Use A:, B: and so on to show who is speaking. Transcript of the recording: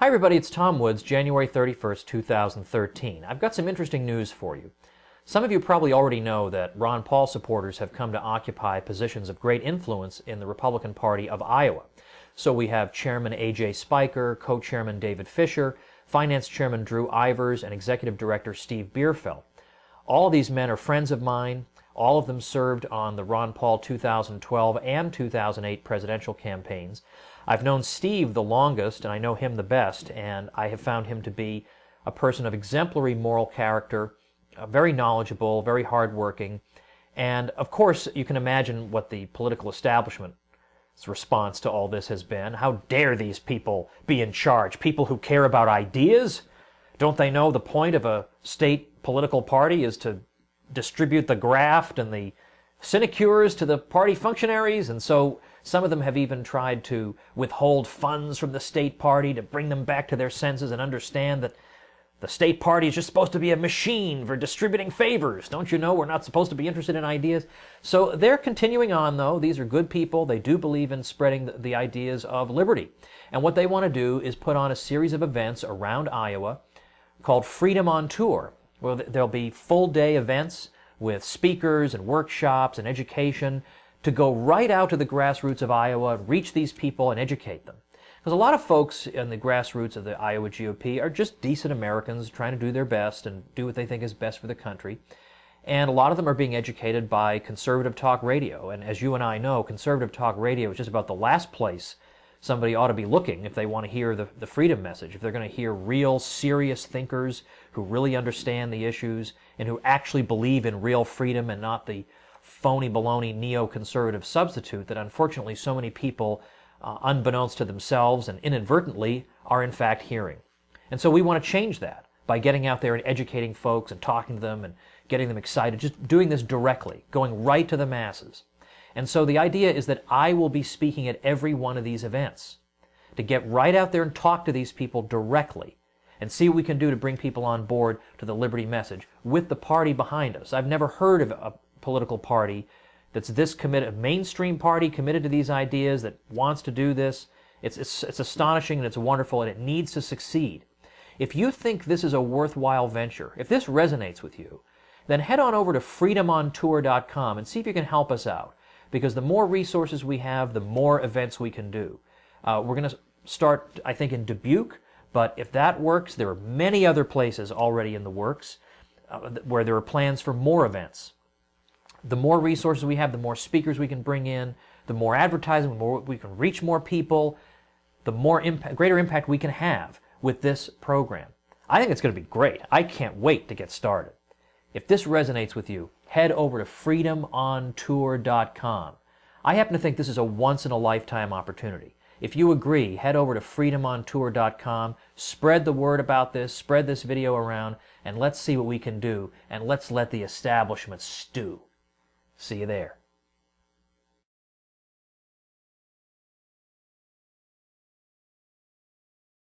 A: Hi everybody, it's Tom Woods, January 31st, 2013. I've got some interesting news for you. Some of you probably already know that Ron Paul supporters have come to occupy positions of great influence in the Republican Party of Iowa. So we have Chairman A.J. Spiker, Co-Chairman David Fisher, Finance Chairman Drew Ivers, and Executive Director Steve Bierfeld. All of these men are friends of mine. All of them served on the Ron Paul 2012 and 2008 presidential campaigns. I've known Steve the longest, and I know him the best, and I have found him to be a person of exemplary moral character, very knowledgeable, very hardworking, and of course you can imagine what the political establishment's response to all this has been. How dare these people be in charge? People who care about ideas? Don't they know the point of a state political party is to distribute the graft and the sinecures to the party functionaries? And so some of them have even tried to withhold funds from the state party to bring them back to their senses and understand that the state party is just supposed to be a machine for distributing favors. Don't you know we're not supposed to be interested in ideas? So they're continuing on, though. These are good people. They do believe in spreading the ideas of liberty. And what they want to do is put on a series of events around Iowa called Freedom on Tour. Well, there'll be full-day events with speakers and workshops and education to go right out to the grassroots of Iowa, reach these people and educate them. Because a lot of folks in the grassroots of the Iowa GOP are just decent Americans trying to do their best and do what they think is best for the country. And a lot of them are being educated by conservative talk radio. And as you and I know, conservative talk radio is just about the last place somebody ought to be looking if they want to hear the freedom message, if they're going to hear real, serious thinkers who really understand the issues and who actually believe in real freedom and not the phony baloney neoconservative substitute that unfortunately so many people, unbeknownst to themselves and inadvertently, are in fact hearing. And so we want to change that by getting out there and educating folks and talking to them and getting them excited, just doing this directly, going right to the masses. And so the idea is that I will be speaking at every one of these events to get right out there and talk to these people directly and see what we can do to bring people on board to the liberty message with the party behind us. I've never heard of a political party that's this committed, a mainstream party committed to these ideas that wants to do this. It's astonishing and it's wonderful and it needs to succeed. If you think this is a worthwhile venture, if this resonates with you, then head on over to freedomontour.com and see if you can help us out. Because the more resources we have, the more events we can do. We're going to start, I think, in Dubuque, but if that works, there are many other places already in the works where there are plans for more events. The more resources we have, the more speakers we can bring in, the more advertising, the more we can reach more people, the more greater impact we can have with this program. I think it's going to be great. I can't wait to get started. If this resonates with you, head over to freedomontour.com. I happen to think this is a once-in-a-lifetime opportunity. If you agree, head over to freedomontour.com, spread the word about this, spread this video around, and let's see what we can do, and let's let the establishment stew. See you there.